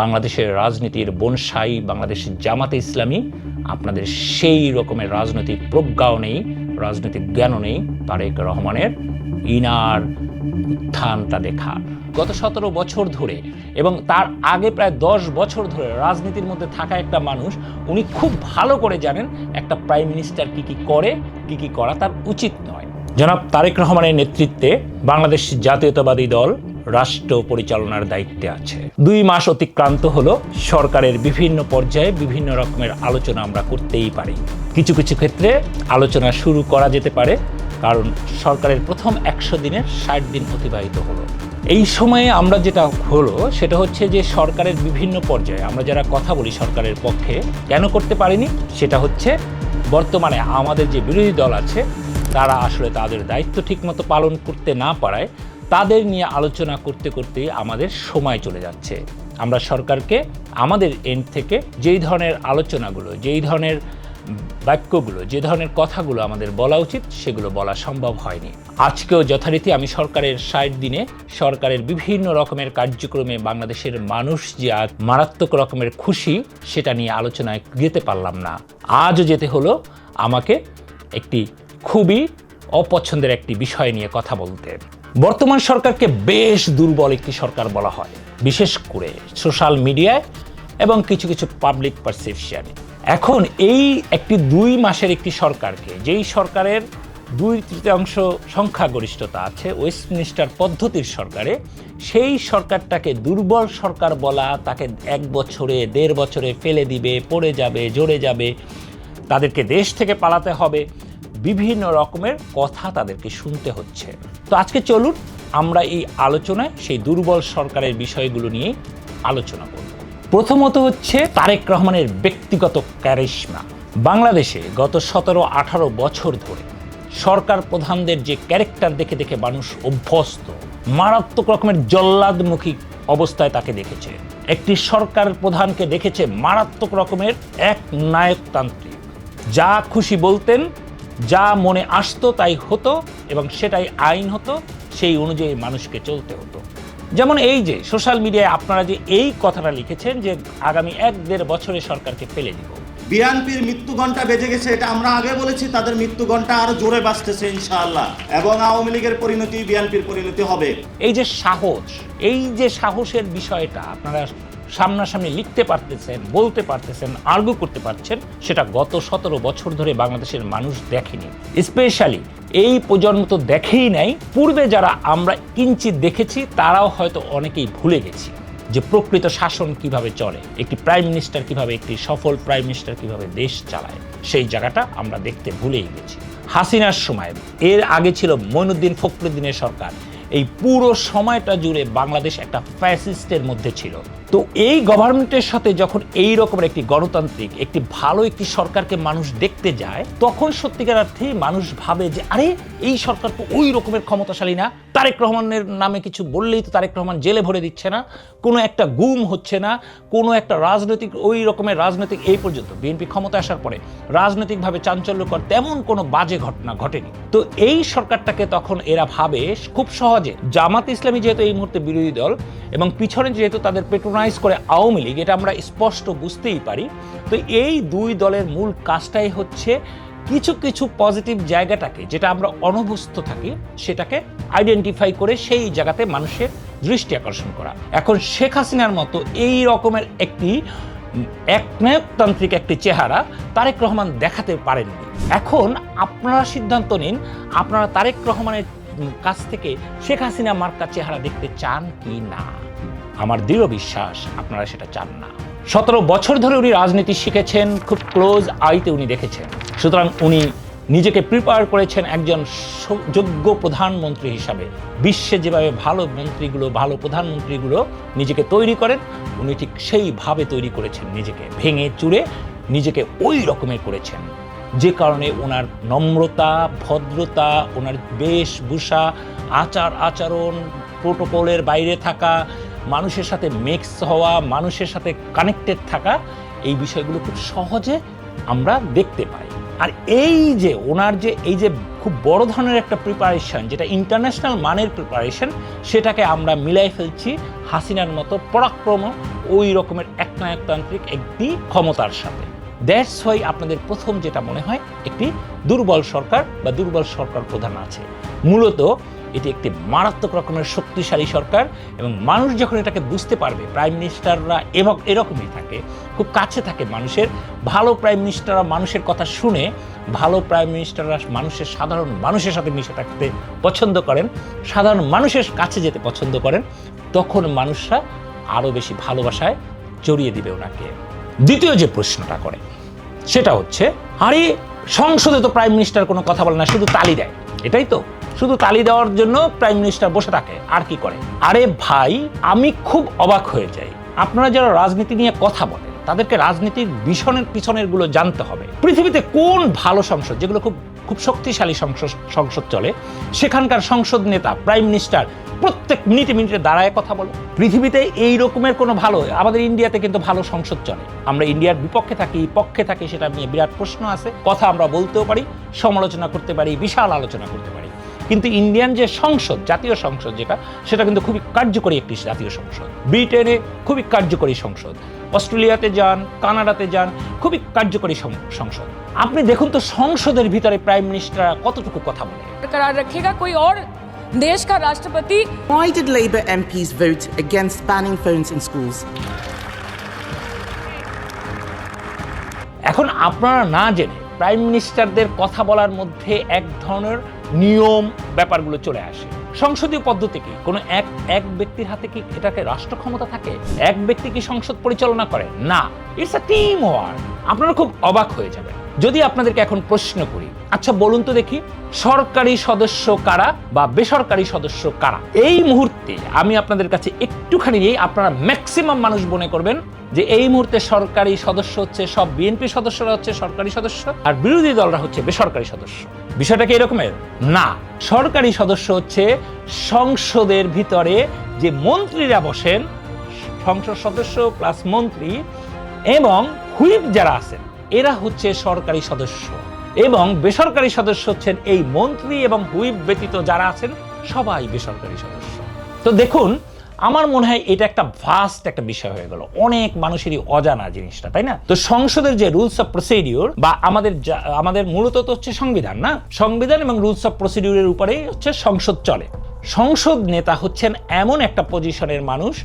বাংলাদেশের রাজনীতির বনসাই বাংলাদেশের জামাতে ইসলামী, আপনাদের সেই রকমের রাজনৈতিক প্রজ্ঞাও নেই, রাজনৈতিক জ্ঞানও নেই তারেক রহমানের ইনার উত্থানটা দেখার। গত ১৭ বছর ধরে এবং তার আগে প্রায় ১০ বছর ধরে রাজনীতির মধ্যে থাকা একটা মানুষ, উনি খুব ভালো করে জানেন একটা প্রাইম মিনিস্টার কি কি করে, কি কি করা তার উচিত নয়। জনাব তারেক রহমানের নেতৃত্বে বাংলাদেশ জাতীয়তাবাদী দল রাষ্ট্র পরিচালনার দায়িত্বে আছে। ২ মাস অতিক্রান্ত হলো, সরকারের বিভিন্ন পর্যায়ে বিভিন্ন রকমের আলোচনা আমরা করতেই পারি। কিছু কিছু ক্ষেত্রে আলোচনা শুরু করা যেতে পারে, কারণ সরকারের প্রথম ১০০ দিনের ৬০ দিন অতিবাহিত হলো। এই সময়ে আমরা যেটা হলো সেটা হচ্ছে যে সরকারের বিভিন্ন পর্যায়ে আমরা যারা কথা বলি সরকারের পক্ষে, কেন করতে পারিনি সেটা হচ্ছে বর্তমানে আমাদের যে বিরোধী দল আছে তারা আসলে তাদের দায়িত্ব ঠিকমতো পালন করতে না পারায় তাদের নিয়ে আলোচনা করতে করতেই আমাদের সময় চলে যাচ্ছে। আমরা সরকারকে আমাদের এন্ড থেকে যেই ধরনের আলোচনাগুলো, যেই ধরনের বাক্যগুলো, যে ধরনের কথাগুলো আমাদের বলা উচিত সেগুলো বলা সম্ভব হয়নি। আজকেও যথারীতি আমি সরকারের ৬০ দিনে সরকারের বিভিন্ন রকমের কার্যক্রমে বাংলাদেশের মানুষ যে আজ মারাত্মক রকমের খুশি সেটা নিয়ে আলোচনায় যেতে পারলাম না। আজও যেতে হলো আমাকে একটি খুবই অপছন্দের একটি বিষয় নিয়ে কথা বলতে। বর্তমান সরকারকে বেশ দুর্বল একটি সরকার বলা হয়, বিশেষ করে সোশ্যাল মিডিয়ায় এবং কিছু কিছু পাবলিক পারসেপশনে। এখন এই একটি ২ মাসের একটি সরকারকে, যেই সরকারের ২/৩ সংখ্যাগরিষ্ঠতা আছে ওয়েস্টমিনিস্টার পদ্ধতির সরকারে, সেই সরকারটাকে দুর্বল সরকার বলা, তাকে ১ বছরে ১.৫ বছরে ফেলে দিবে, পড়ে যাবে, ঝরে যাবে, তাদেরকে দেশ থেকে পালাতে হবে, বিভিন্ন রকমের কথা তাদেরকে শুনতে হচ্ছে। তো আজকে চলুন আমরা এই আলোচনায় সেই দুর্বল সরকারের বিষয়গুলো নিয়ে আলোচনা করব। প্রথমত হচ্ছে তারেক রহমানের ব্যক্তিগত ক্যারিশমা। বাংলাদেশে গত ১৭-১৮ বছর ধরে সরকার প্রধানদের যে ক্যারেক্টার দেখে দেখে মানুষ অভ্যস্ত, মারাত্মক রকমের জল্লাদমুখী অবস্থায় তাকে দেখেছে। একটি সরকার প্রধানকে দেখেছে মারাত্মক রকমের এক নায়কতান্ত্রিক, যা খুশি বলতেন, যা মনে আসতো তাই হতো এবং সেটাই আইন হতো, সেই অনুযায়ী মানুষকে চলতে হতো। যেমন এই যে সোশ্যাল মিডিয়ায় আপনারা যে এই কথাটা লিখেছেন যে আগামী ১-১.৫ বছরে সরকারকে ফেলে দিব। বিএনপির মৃত্যু ঘণ্টা বেজে গেছে, এটা আমরা আগে বলেছি, তাদের মৃত্যু ঘণ্টা আরো জোরে বাজতেছে ইনশাআল্লাহ, এবং আওয়ামী লীগের পরিণতি বিএনপির পরিণতি হবে। এই যে সাহস, এই যে সাহসের বিষয়টা আপনারা সামনাসামনি লিখতে পারতেছেন, বলতে পারতেছেন, আর্গু করতে পারছেন, সেটা গত ১৭ বছর ধরে বাংলাদেশের মানুষ দেখেনি। স্পেশালি এই প্রজন্ম তো দেখেই নাই, পূর্বে যারা আমরা কিঞ্চিত দেখেছি তারাও হয়তো অনেকেই ভুলে গেছি যে প্রকৃত শাসন কিভাবে চলে, একটি প্রাইম মিনিস্টার কিভাবে, একটি সফল প্রাইম মিনিস্টার কিভাবে দেশ চালায়, সেই জায়গাটা আমরা দেখতে ভুলেই গেছি। হাসিনার সময়, এর আগে ছিল মঈনুদ্দিন ফখরুদ্দিনের সরকার, এই পুরো সময়টা জুড়ে বাংলাদেশ একটা ফ্যাসিস্টের মধ্যে ছিল। তো এই গভর্নমেন্টের সাথে যখন এই রকমের একটি গণতান্ত্রিক, একটি ভালো একটি সরকারকে মানুষ দেখতে যায়, তখন সত্যিকার অর্থে মানুষ ভাবে যে আরে এই সরকার তো ওই রকমের ক্ষমতাশালী না, তারেক রহমানের নামে কিছু বললেই তো তারেক রহমান জেলে ভরে দিচ্ছে না, কোনো একটা গুম হচ্ছে না, কোনো একটা রাজনৈতিক ওই রকমের রাজনৈতিক, এই পর্যন্ত বিএনপি ক্ষমতা আসার পরে রাজনৈতিকভাবে চাঞ্চল্যকর তেমন কোনো বাজে ঘটনা ঘটেনি। তো এই সরকারটাকে তখন এরা ভাবে খুব সহজে, জামাত ইসলামী যেহেতু এই মুহূর্তে বিরোধী দল এবং পিছনে যেহেতু তাদের পেট্রোনাইজ করে আওয়ামী লীগ, এটা আমরা স্পষ্ট বুঝতেই পারি। তো এই ২ দলের মূল কাজটাই হচ্ছে কিছু কিছু পজিটিভ জায়গাটাকে, যেটা আমরা অনভ্যস্ত থাকি, সেটাকে আইডেন্টিফাই করে সেই জায়গাতে মানুষের দৃষ্টি আকর্ষণ করা। এখন শেখ হাসিনার মতো এই রকমের একটি একনায়কতান্ত্রিক একটি চেহারা তারেক রহমান দেখাতে পারেননি। এখন আপনারা সিদ্ধান্ত নিন, আপনারা তারেক রহমানের কাছ থেকে শেখ হাসিনা মার্কা চেহারা দেখতে চান কি না। আমার দৃঢ় বিশ্বাস আপনারা সেটা চান না। ১৭ বছর ধরে উনি রাজনীতি শিখেছেন, খুব ক্লোজ আইতে উনি দেখেছেন, সুতরাং উনি নিজেকে প্রিপেয়ার করেছেন একজন যোগ্য প্রধানমন্ত্রী হিসাবে। বিশ্বে যেভাবে ভালো মন্ত্রীগুলো, ভালো প্রধানমন্ত্রীগুলো নিজেকে তৈরি করেন, উনি ঠিক সেইভাবে তৈরি করেছেন নিজেকে, ভেঙে চুরে নিজেকে ওই রকমের করেছেন, যে কারণে ওনার নম্রতা, ভদ্রতা, ওনার বেশভূষা, আচার আচরণ, প্রোটোকলের বাইরে থাকা, মানুষের সাথে মিক্স হওয়া, মানুষের সাথে কানেক্টেড থাকা, এই বিষয়গুলো খুব সহজে আমরা দেখতে পাই। আর এই যে ওনার যে এই যে খুব বড় ধরনের একটা প্রিপারেশন, যেটা ইন্টারন্যাশনাল মানের প্রিপারেশন, সেটাকে আমরা মিলাই ফেলছি হাসিনার মতো পরাক্রম ওই রকমের একনায়কতান্ত্রিক একটি ক্ষমতার সাথে। দ্যাটস ওয়াই আপনাদের প্রথম যেটা মনে হয় একটি দুর্বল সরকার বা দুর্বল সরকার প্রধান আছে। মূলত এটি একটি মারাত্মক রকমের শক্তিশালী সরকার, এবং মানুষ যখন এটাকে বুঝতে পারবে, প্রাইম মিনিস্টাররা এবং এরকমই থাকে, খুব কাছে থাকে মানুষের। ভালো প্রাইম মিনিস্টাররা মানুষের কথা শুনে, ভালো প্রাইম মিনিস্টাররা সাধারণ মানুষের সাথে মিশে থাকতে পছন্দ করেন, সাধারণ মানুষের কাছে যেতে পছন্দ করেন, তখন মানুষরা আরও বেশি ভালোবাসায় জড়িয়ে দিবে ওনাকে। দ্বিতীয় যে প্রশ্নটা করে সেটা হচ্ছে, আরে সংসদে তো প্রাইম মিনিস্টার কোনো কথা বলে না, শুধু তালি দেয়। এটাই তো, শুধু তালি দেওয়ার জন্য প্রাইম মিনিস্টার বসে থাকে, আর কি করে? আরে ভাই, আমি খুব অবাক হয়ে যাই। আপনারা যারা রাজনীতি নিয়ে কথা বলেন, তাদেরকে রাজনীতির পিছনের গুলো জানতে হবে। পৃথিবীতে কোন ভালো সংসদ, যেগুলো খুব খুব শক্তিশালী সংসদ চলে, সেখানকার সংসদ নেতা প্রাইম মিনিস্টার প্রত্যেক মিনিটে মিনিটে দাঁড়ায় কথা বলে? পৃথিবীতে এই রকমের কোনো ভালো, আমাদের ইন্ডিয়াতে কিন্তু ভালো সংসদ চলে। আমরা ইন্ডিয়ার বিপক্ষে থাকি, পক্ষে থাকি, সেটা নিয়ে বিরাট প্রশ্ন আছে। কথা আমরা বলতেও পারি, সমালোচনা করতে পারি, বিশাল আলোচনা করতে পারি। কিন্তু ইন্ডিয়ান যে সংসদ, জাতীয় সংসদ যেটা, সেটা কিন্তু খুবই কার্যকরী একটি জাতীয় সংসদ। ব্রিটেনে খুবই কার্যকরী সংসদ, অস্ট্রেলিয়াতে যান, কানাডাতে যান, খুবই কার্যকরী সংসদ। আপনি দেখুন তো সংসদের ভিতরে প্রাইম মিনিস্টার কতটুকু কথা বলে। करार रखेगा कोई और देश का राष्ट्रपति। Why did Labour MPs vote against banning phones in schools? এখন আপনারা না জেনে প্রাইম মিনিস্টারদের কথা বলার মধ্যে এক ধরনের নিয়ম ব্যাপারগুলো চলে আসে। সংসদীয় পদ্ধতি কি? কোনো এক ব্যক্তির হাতে কি এটাকে রাষ্ট্র ক্ষমতা থাকে? এক ব্যক্তি কি সংসদ পরিচালনা করে? না, ইটস আ টিম ওয়ার্ক। আপনারা খুব অবাক হয়ে যাবেন যদি আপনাদেরকে এখন প্রশ্ন করি, আচ্ছা বলুন তো দেখি, সরকারি সদস্য কারা বা বেসরকারি সদস্য কারা? এই মুহূর্তে আমি আপনাদের কাছে একটুখানি নিয়ে, আপনারা ম্যাক্সিমাম মানুষ মনে করবেন যে এই মুহূর্তে সরকারি সদস্য হচ্ছে সব বিএনপি সদস্যরা হচ্ছে সরকারি সদস্য, আর বিরোধী দলরা হচ্ছে বেসরকারি সদস্য। বিষয়টা কি এরকমের? না, সরকারি সদস্য হচ্ছে সংসদের ভিতরে যে মন্ত্রীরা বসেন, সংসদ সদস্য প্লাস মন্ত্রী এবং হুইপ যারা আছেন, এরা হচ্ছে সরকারি সদস্য। এবং বেসরকারি সদস্য হচ্ছেন এই মন্ত্রী এবং হুইপ ব্যতীত যারা আছেন সবাই বেসরকারি সদস্য। তো দেখুন, আমার মনে হয় এটা একটা ভাস্ট একটা বিষয় হয়ে গেল, অনেক মানুষেরই অজানা জিনিসটা, তাই না? তো সংসদের যে রুলস অফ প্রসিডিউর বা আমাদের মূলত তো হচ্ছে সংবিধান, না? সংবিধান এবং রুলস অফ প্রসিডিউরের উপরেই হচ্ছে সংসদ চলে। সংসদ নেতা হচ্ছেন এমন একটা পজিশনের মানুষ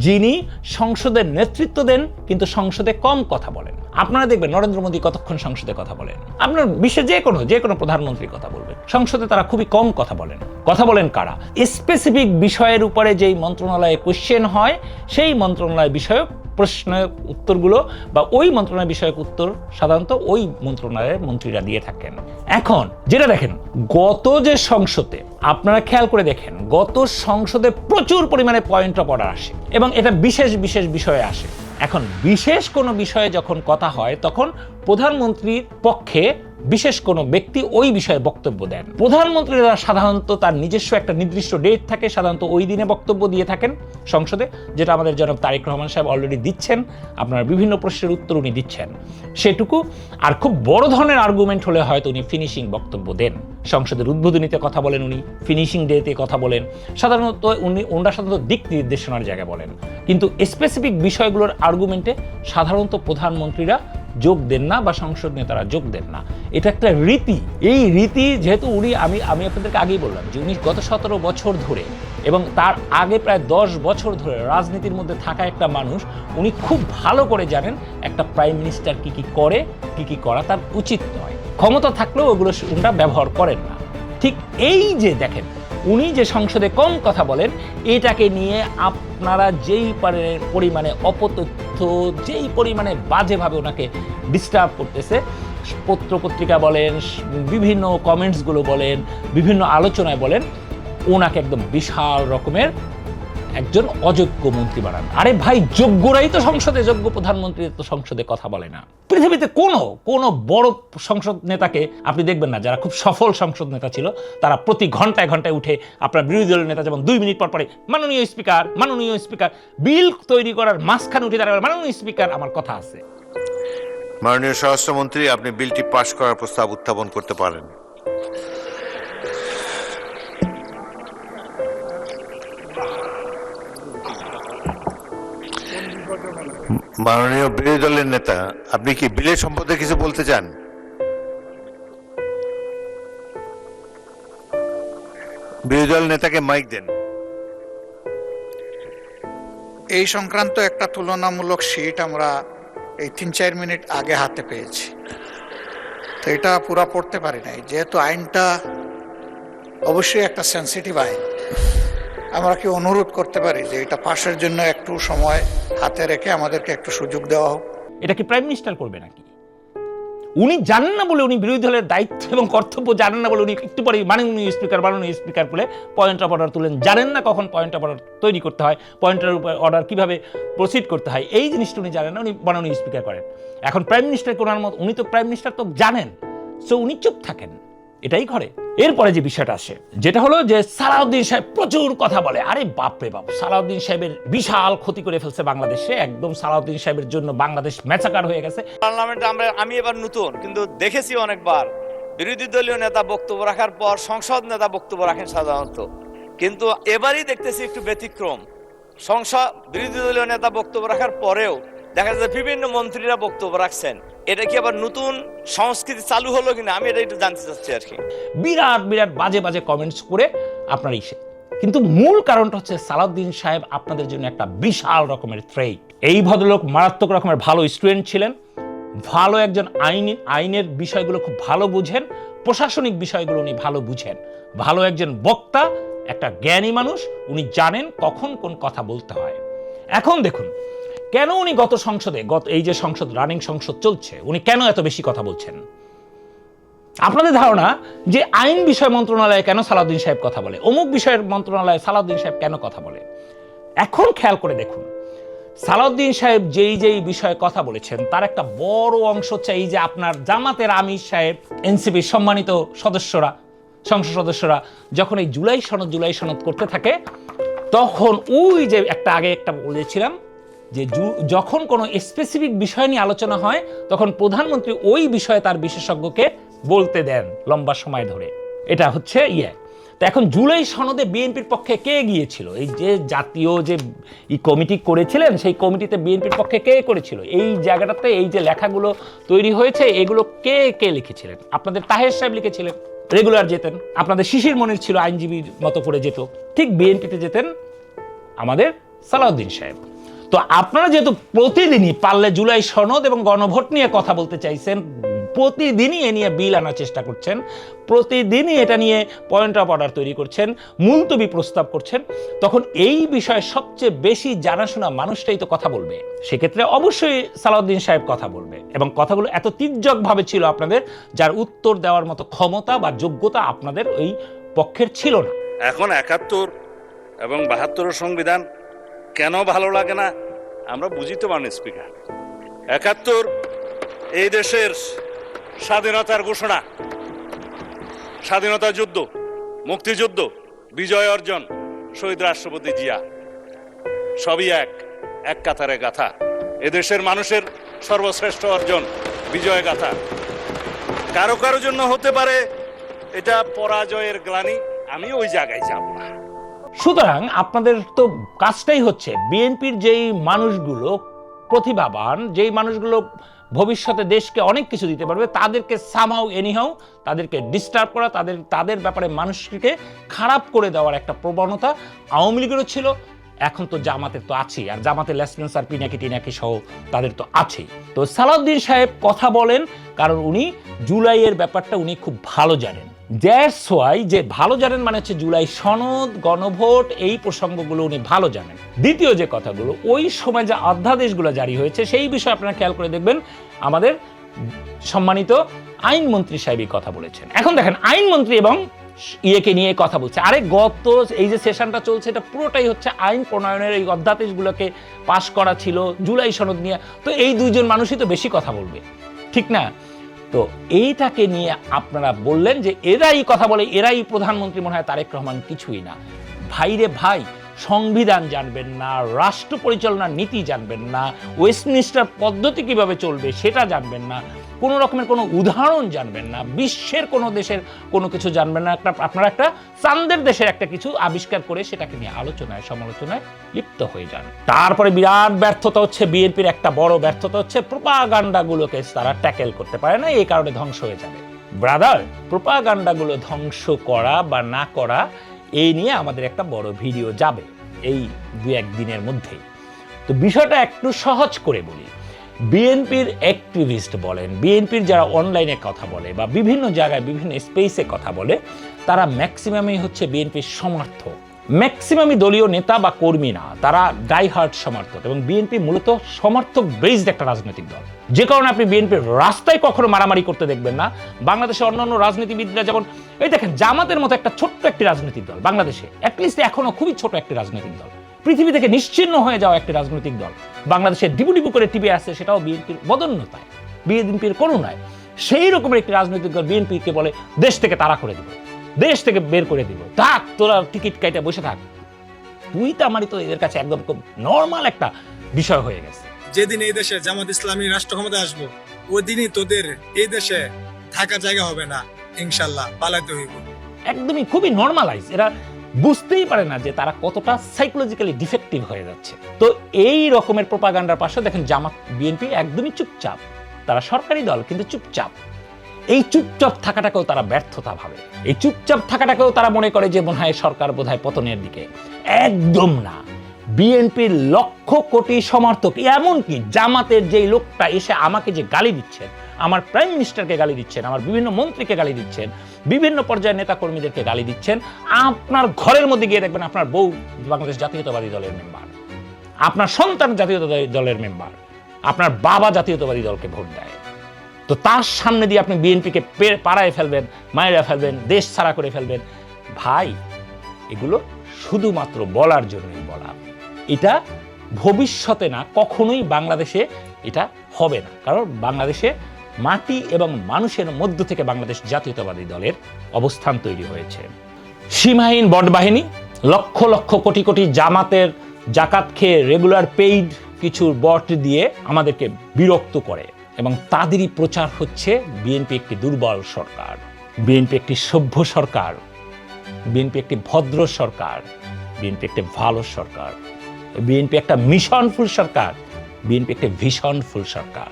যিনি সংসদের নেতৃত্ব দেন, কিন্তু সংসদে কম কথা বলেন। আপনারা দেখবেন নরেন্দ্র মোদী কতক্ষণ সংসদে কথা বলেন, আপনার বিশ্বের যে কোনো প্রধানমন্ত্রী কথা বলবেন, সংসদে তারা খুবই কম কথা বলেন। কথা বলেন কারা? স্পেসিফিক বিষয়ের উপরে যেই মন্ত্রণালয়ে কোশ্চেন হয়, সেই মন্ত্রণালয় বিষয়ক প্রশ্নের উত্তরগুলো বা ওই মন্ত্রণালয় বিষয়ক উত্তর সাধারণত ওই মন্ত্রণালয়ের মন্ত্রীরা দিয়ে থাকেন। এখন যেটা দেখেন, গত যে সংসদে আপনারা খেয়াল করে দেখেন, গত সংসদে প্রচুর পরিমাণে পয়েন্ট অফ অর্ডার আসে এবং এটা বিশেষ বিষয়ে আসে। এখন বিশেষ কোনো বিষয়ে যখন কথা হয়, তখন প্রধানমন্ত্রীর পক্ষে বিশেষ কোনো ব্যক্তি ওই বিষয়ে বক্তব্য দেন। প্রধানমন্ত্রীরা সাধারণত তার নিজস্ব একটা নির্দিষ্ট ডেট থাকে, সাধারণত ওই দিনে বক্তব্য দিয়ে থাকেন সংসদে, যেটা আমাদের জনাব তারেক রহমান সাহেব অলরেডি দিচ্ছেন। আপনার বিভিন্ন প্রশ্নের উত্তর উনি দিচ্ছেন সেটুকু। আর খুব বড় ধরনের আর্গুমেন্ট হলে হয়তো উনি ফিনিশিং বক্তব্য দেন। সংসদের উদ্বোধনীতে কথা বলেন উনি, ফিনিশিং ডেতে কথা বলেন, সাধারণত ওনারা সাধারণত দিক নির্দেশনার জায়গায় বলেন। কিন্তু স্পেসিফিক বিষয়গুলোর আর্গুমেন্টে সাধারণত প্রধানমন্ত্রীরা যোগ দেন না বা সংসদ নেতারা যোগ দেন না। এটা একটা রীতি। এই রীতি যেহেতু আমি আপনাদেরকে আগেই বললাম যে উনি গত 17 বছর ধরে এবং তার আগে প্রায় 10 বছর ধরে রাজনীতির মধ্যে থাকা একটা মানুষ, উনি খুব ভালো করে জানেন একটা প্রাইম মিনিস্টার কি কি করে, কি কি করা তার উচিত নয়। ক্ষমতা থাকলেও ওগুলো উনারা ব্যবহার করেন না। ঠিক এই যে দেখেন, উনি যে সংসদে কম কথা বলেন, এটাকে নিয়ে আপনারা যেই পরিমাণে অপতথ্য, যেই পরিমাণে বাজেভাবে ওনাকে ডিস্টার্ব করতেছে, পত্রপত্রিকা বলেন, বিভিন্ন কমেন্টসগুলো বলেন, বিভিন্ন আলোচনায় বলেন, ওনাকে একদম বিশাল রকমের একজন অযোগ্য মন্ত্রী বানান। আরে ভাই, যোগ্যরাই তো সংসদে, যোগ্য প্রধানমন্ত্রী তো সংসদে কথা বলে না। পৃথিবীতে কোনো বড় সংসদ নেতাকে আপনি দেখবেন না, যারা খুব সফল সংসদ নেতা ছিল, তারা প্রতি ঘন্টায় উঠে আপনার বিরোধী দলের নেতা যেমন 2 মিনিট পরে মাননীয় স্পিকার, বিল তৈরি করার মাঝখানে উঠে তারা মাননীয় স্পিকার, আমার কথা আছে। মাননীয় স্বরাষ্ট্রমন্ত্রী, আপনি বিলটি পাশ করার প্রস্তাব উত্থাপন করতে পারেন। মাননীয় বিরোধী দলের নেতা, আপনি কি বিলের সম্পর্কে কিছু বলতে চান? বিরোধী দল নেতাকে মাইক দেন। এই সংক্রান্ত একটা তুলনামূলক শীট আমরা এই 3-4 মিনিট আগে হাতে পেয়েছি, তো এটা পুরা পড়তে পারি নাই, যেহেতু আইনটা অবশ্যই একটা সেন্সিটিভ আইন। আমরা কি অনুরোধ করতে পারি যে এটা পাশের জন্য একটু সময় হাতে রেখে আমাদেরকে একটু সুযোগ দেওয়া হোক? এটা কি প্রাইম মিনিস্টার করবে নাকি? উনি জানেন না বলে, উনি বিরোধী দলের দায়িত্ব এবং কর্তব্য জানেন না বলে উনি একটু পরে মাননীয় স্পিকার বলে পয়েন্ট অফ অর্ডার তুলেন। জানেন না কখন পয়েন্ট অফ অর্ডার তৈরি করতে হয়, পয়েন্ট অফ অর্ডার কিভাবে প্রসিড করতে হয়, এই জিনিসটা উনি জানেন না, উনি মাননীয় স্পিকার করেন। এখন প্রাইম মিনিস্টার কোনার মতো, উনি তো প্রাইম মিনিস্টার তো জানেন, সো উনি চুপ থাকেন, এটাই ঘরে। এরপরে যে বিষয়টা আসে, যেটা হলো যে সালাউদ্দিন সাহেব প্রচুর কথা বলে। আরে বাপরে বাপ, সালাউদ্দিন সাহেবের বিশাল ক্ষতি করে ফেলছে বাংলাদেশে, একদম সালাউদ্দিন সাহেবের জন্য বাংলাদেশ ম্যাচাকার হয়ে গেছে। পার্লামেন্টে আমি এবার নতুন, কিন্তু দেখেছি অনেকবার বিরোধী দলীয় নেতা বক্তব্য রাখার পর সংসদ নেতা বক্তব্য রাখেন সাধারণত, কিন্তু এবারই দেখতেছি একটু ব্যতিক্রম। বিরোধী দলীয় নেতা বক্তব্য রাখার পরেও দেখা যাচ্ছে বিভিন্ন মন্ত্রীরা বক্তব্য রাখছেন। এটা কি আবার নতুন সংস্কৃতি চালু হলো কিনা, আমি এটা একটু জানতে চাচ্ছি আর কি। বিরাট বিরাট বাজে বাজে কমেন্টস করে আপনার ইসে, কিন্তু মূল কারণটা হচ্ছে সালাউদ্দিন সাহেব আপনাদের জন্য একটা বিশাল রকমের থ্রেট। এই ভদ্রলোক মারাত্মক রকমের ভালো স্টুডেন্ট ছিলেন, ভালো একজন আইনের বিষয়গুলো খুব ভালো বুঝেন, প্রশাসনিক বিষয়গুলো উনি ভালো বুঝেন, ভালো একজন বক্তা, একটা জ্ঞানী মানুষ, উনি জানেন কখন কোন কথা বলতে হয়। এখন দেখুন কেন উনি এই যে সংসদ, রানিং সংসদ চলছে, উনি কেন এত বেশি কথা বলছেন। আপনাদের ধারণা যে আইন বিষয় মন্ত্রণালয়ে কেন সালাউদ্দিন সাহেব কথা বলে, অমুক বিষয়ের মন্ত্রণালয়ে সালাউদ্দিন সাহেব কেন কথা বলে। এখন খেয়াল করে দেখুন, সালাউদ্দিন সাহেব যেই বিষয়ে কথা বলেছেন তার একটা বড় অংশ হচ্ছে এই যে আপনার জামাতের আমির সাহেব, এনসিপির সম্মানিত সংসদ সদস্যরা যখন এই জুলাই সনদ করতে থাকে, তখন ওই যে আগে একটা বলেছিলাম যে যখন কোনো স্পেসিফিক বিষয় নিয়ে আলোচনা হয় তখন প্রধানমন্ত্রী ওই বিষয়ে তার বিশেষজ্ঞকে বলতে দেন লম্বা সময় ধরে। এটা হচ্ছে তো এখন জুলাই সনদে বিএনপির পক্ষে কে গিয়েছিল? এই যে জাতীয় যে কমিটি করেছিলেন, সেই কমিটিতে বিএনপির পক্ষে কে করেছিল? এই জায়গাটাতে এই যে লেখাগুলো তৈরি হয়েছে, এগুলো কে লিখেছিলেন? আপনাদের তাহের সাহেব লিখেছিলেন, রেগুলার যেতেন। আপনাদের শিশির মনির ছিল, আইনজীবীর মতো করে যেত। ঠিক বিএনপিতে যেতেন আমাদের সালাউদ্দিন সাহেব। তো আপনারা যেহেতু প্রতিদিনই পারলে জুলাই সনদ এবং গণভোট নিয়ে কথা বলতে চাইছেন, প্রতিদিনই এ নিয়ে বিল আনার চেষ্টা করছেন, প্রতিদিনই এটা নিয়ে পয়েন্ট অফ অর্ডার তৈরি করছেন, মুলতবি প্রস্তাব করছেন, তখন এই বিষয়ে সবচেয়ে বেশি জানাশোনা মানুষটাই তো কথা বলবে। সেক্ষেত্রে অবশ্যই সালাউদ্দিন সাহেব কথা বলবে, এবং কথাগুলো এত তির্যকভাবে ছিল আপনাদের, যার উত্তর দেওয়ার মতো ক্ষমতা বা যোগ্যতা আপনাদের ওই পক্ষের ছিল না। এখন 71 এবং 72 সংবিধান কেন ভালো লাগে না আমরা বুঝিতে পারি। স্পিকার, 71 এই দেশের স্বাধীনতার ঘোষণা, স্বাধীনতা যুদ্ধ, মুক্তিযুদ্ধ, বিজয় অর্জন, শহীদ রাষ্ট্রপতি জিয়া, সবই এক কাতারে গাথা। এদেশের মানুষের সর্বশ্রেষ্ঠ অর্জন, বিজয় গাথা। কারো কারো জন্য হতে পারে এটা পরাজয়ের গ্লানি, আমি ওই জায়গায় যাব না। সুতরাং আপনাদের তো কাজটাই হচ্ছে বিএনপির যেই মানুষগুলো প্রতিভাবান, যেই মানুষগুলো ভবিষ্যতে দেশকে অনেক কিছু দিতে পারবে, তাদেরকে সামহাউ এনিহাউ তাদেরকে ডিস্টার্ব করা, তাদের ব্যাপারে মানুষকে খারাপ করে দেওয়ার একটা প্রবণতা আওয়ামী লীগেরও ছিল, এখন তো জামাতের তো আছেই, আর জামাতের লেসপেন্সার পিনাকি সহ তাদের তো আছেই। তো সালাউদ্দিন সাহেব কথা বলেন কারণ উনি জুলাইয়ের ব্যাপারটা উনি খুব ভালো জানেন। দ্যাটস ওয়াই, যে ভালো জানেন মানে হচ্ছে জুলাই সনদ, গণভোট, এই প্রসঙ্গগুলো উনি ভালো জানেন। দ্বিতীয় যে কথাগুলো, ওই সময় যে অধ্যাদেশগুলো জারি হয়েছে সেই বিষয়ে আপনারা খেয়াল করে দেখবেন আমাদের সম্মানিত আইনমন্ত্রী সাহেবই কথা বলেছেন। এখন দেখেন আইনমন্ত্রী এবং ইয়েকে নিয়ে কথা বলছে। আরে গত এই যে সেশনটা চলছে এটা পুরোটাই হচ্ছে আইন প্রণয়নের এই অধ্যাদেশগুলোকে পাশ করা ছিল জুলাই সনদ নিয়ে, তো এই দুইজন মানুষই তো বেশি কথা বলবে, ঠিক না? তো এইটাকে নিয়ে আপনারা বললেন যে এরাই কথা বলে, এরাই প্রধানমন্ত্রী, মনে হয় তারেক রহমান কিছুই না। ভাই রে ভাই, সংবিধান জানবেন না, রাষ্ট্র পরিচালনার নীতি জানবেন না, ওয়েস্টমিনিস্টার পদ্ধতি কিভাবে চলবে সেটা জানবেন না, কোনো রকমের কোনো উদাহরণ জানবেন না, বিশ্বের কোনো দেশের কোনো কিছু জানবেন না, আপনারা একটা চাঁদের দেশের একটা কিছু আবিষ্কার করে সেটাকে নিয়ে আলোচনায় সমালোচনায় লিপ্ত হয়ে যান। তারপরে বিরাট ব্যর্থতা হচ্ছে বিএনপির, একটা বড় ব্যর্থতা হচ্ছে প্রোপাগান্ডাগুলোকে তারা ট্যাকেল করতে পারে না, এই কারণে ধ্বংস হয়ে যাবে। ব্রাদার, প্রোপাগান্ডাগুলো ধ্বংস করা বা না করা এই নিয়ে আমাদের একটা বড় ভিডিও যাবে এই 2-1 দিনের মধ্যেই। তো বিষয়টা একটু সহজ করে বলি। বিএনপির অ্যাক্টিভিস্ট বলেন, বিএনপির যারা অনলাইনে কথা বলে বা বিভিন্ন জায়গায় বিভিন্ন স্পেসে কথা বলে, তারা ম্যাক্সিমামই হচ্ছে বিএনপির সমর্থক। ম্যাক্সিমামই দলীয় নেতা বা কর্মী না, তারা ডাই হার্ড সমর্থক। এবং বিএনপি মূলত সমর্থক বেসড একটা রাজনৈতিক দল, যে কারণে আপনি বিএনপির রাস্তায় কখনো মারামারি করতে দেখবেন না। বাংলাদেশে অন্যান্য রাজনীতিবিদরা যেমন, এই দেখেন জামাতের মতো একটা ছোট্ট একটি রাজনৈতিক দল, বাংলাদেশে অ্যাটলিস্ট এখনো খুবই ছোট একটি রাজনৈতিক দল, পৃথিবী থেকে নিশ্চিহ্ন হয়ে যাওয়া একটি রাজনৈতিক দল বাংলাদেশে ডিবু ডিবু করে টিভি আসছে, সেটাও বিএনপির বদন্যতায়, বিএনপির করুণায়। সেই রকমের একটি রাজনৈতিক দল বিএনপিকে বলে দেশ থেকে তাড়া করে দিব, দেশ থেকে বের করে দিব, থাক তোরা টিকিট কাইটা বসে থাক। তুই তো আমারই তো এদের কাছে একদম খুব নর্মাল একটা বিষয় হয়ে গেছে। যেদিন এই দেশে জামাত ইসলামী রাষ্ট্র ক্ষমতা আসবো, ওই দিনই তোদের এই দেশে থাকার জায়গা হবে না, ইনশাল্লাহ পালাতে হইব। একদমই খুবই নর্মালাইজ, এরা বুঝতেই পারে না যে তারা কতটা সাইকোলজিক্যালি ডিফেক্টিভ হয়ে যাচ্ছে। তো এই রকমের প্রোপাগান্ডার পাশে দেখেন জামাত বিএনপি একদমই চুপচাপ, তারা সরকারি দল কিন্তু চুপচাপ। এই চুপচাপ থাকাটাকেও তারা ব্যর্থতা ভাবে, এই চুপচাপ থাকাটাকেও তারা মনে করে যে মনে হয় সরকার বোধহয় পতনের দিকে। একদম না, বিএনপির লক্ষ কোটি সমর্থক, এমনকি জামাতের যেই লোকটা এসে আমাকে যে গালি দিচ্ছেন, আমার প্রাইম মিনিস্টারকে গালি দিচ্ছেন, আমার বিভিন্ন মন্ত্রীকে গালি দিচ্ছেন, বিভিন্ন পর্যায়ের নেতা কর্মীদেরকে গালি দিচ্ছেন, আপনার ঘরের মধ্যে গিয়ে দেখবেন আপনার বউ বাংলাদেশ জাতীয়তাবাদী দলের মেম্বার, আপনার সন্তান জাতীয়তাবাদী দলের মেম্বার, আপনার বাবা জাতীয়তাবাদী দলকে ভোট দেয়। তো তার সামনে দিয়ে আপনি বিএনপিকে পাড়ায় ফেলবেন, মায়েরা ফেলবেন, দেশ ছাড়া করে ফেলবেন। ভাই, এগুলো শুধুমাত্র বলার জন্যই বলা, এটা ভবিষ্যতে না, কখনোই বাংলাদেশে এটা হবে না। কারণ বাংলাদেশে মাটি এবং মানুষের মধ্য থেকে বাংলাদেশ জাতীয়তাবাদী দলের অবস্থান তৈরি হয়েছে। সীমাহীন বটবাহিনী, লক্ষ লক্ষ কোটি কোটি জামাতের জাকাত খেয়ে রেগুলার পেইড কিছু বট দিয়ে আমাদেরকে বিরক্ত করে, এবং তাদেরই প্রচার হচ্ছে বিএনপি একটি দুর্বল সরকার, বিএনপি একটি সভ্য সরকার, বিএনপি একটি ভদ্র সরকার, বিএনপি একটি ভালো সরকার, বিএনপি একটা মিশনফুল সরকার, বিএনপি একটি ভিশনফুল সরকার।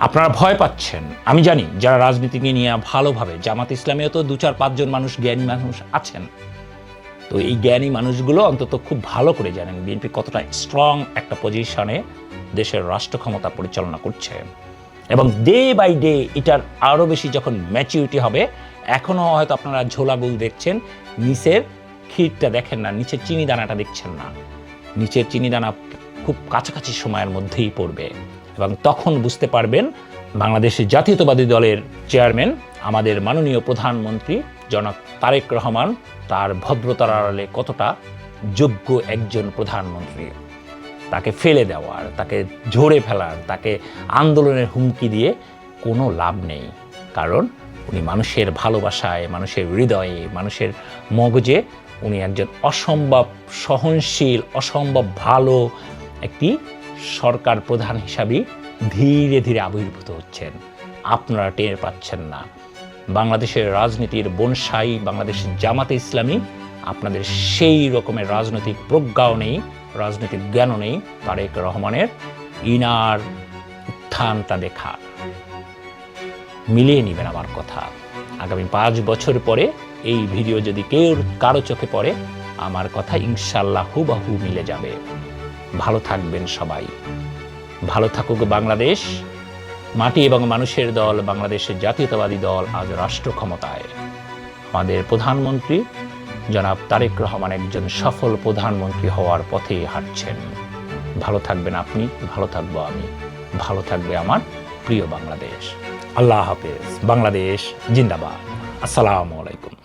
আপনারা ভয় পাচ্ছেন, আমি জানি, যারা রাজনীতিকে নিয়ে ভালোভাবে, জামাত ইসলামেও তো 2-4-5 জন মানুষ, জ্ঞানী মানুষ আছেন। তো এই জ্ঞানী মানুষগুলো অন্তত খুব ভালো করে জানেন বিএনপি কতটা স্ট্রং একটা পজিশনে দেশের রাষ্ট্র ক্ষমতা পরিচালনা করছে, এবং ডে বাই ডে এটার আরও বেশি যখন ম্যাচিউরিটি হবে, এখনও হয়তো আপনারা ঝোলাগুল দেখছেন, নিচের ক্ষীরটা দেখেন না, নিচের চিনি দানাটা দেখছেন না, নিচের চিনি দানা খুব কাছাকাছি সময়ের মধ্যেই পড়বে, এবং তখন বুঝতে পারবেন বাংলাদেশের জাতীয়তাবাদী দলের চেয়ারম্যান, আমাদের মাননীয় প্রধানমন্ত্রী জনাব তারেক রহমান, তার ভদ্রতার আড়ালে কতটা যোগ্য একজন প্রধানমন্ত্রী। তাকে ফেলে দেওয়ার, তাকে ঝরে ফেলার, তাকে আন্দোলনের হুমকি দিয়ে কোনো লাভ নেই। কারণ উনি মানুষের ভালোবাসায়, মানুষের হৃদয়ে, মানুষের মগজে উনি একজন অসম্ভব সহনশীল, অসম্ভব ভালো একটি সরকার প্রধান হিসাবে ধীরে ধীরে আবির্ভূত হচ্ছেন। আপনারা টের পাচ্ছেন না। বাংলাদেশের রাজনীতির বনসাই, বাংলাদেশের জামাতে ইসলামী, আপনাদের সেই রকমের রাজনৈতিক প্রজ্ঞাও নেই, রাজনৈতিক জ্ঞানও নেই তারেক রহমানের ইনার উত্থানটা দেখা। মিলিয়ে নেবেন আমার কথা। আগামী 5 বছর পরে এই ভিডিও যদি কারো চোখে পড়ে, আমার কথা ইনশাল্লাহ হুবহু মিলে যাবে। ভালো থাকবেন সবাই, ভালো থাকুক বাংলাদেশ। মাটি এবং মানুষের দল, বাংলাদেশের জাতীয়তাবাদী দল আজ রাষ্ট্র ক্ষমতায়। আমাদের প্রধানমন্ত্রী জনাব তারেক রহমান একজন সফল প্রধানমন্ত্রী হওয়ার পথে হাঁটছেন। ভালো থাকবেন আপনি, ভালো থাকবো আমি, ভালো থাকবে আমার প্রিয় বাংলাদেশ। আল্লাহ হাফেজ। বাংলাদেশ জিন্দাবাদ। আসসালামু আলাইকুম।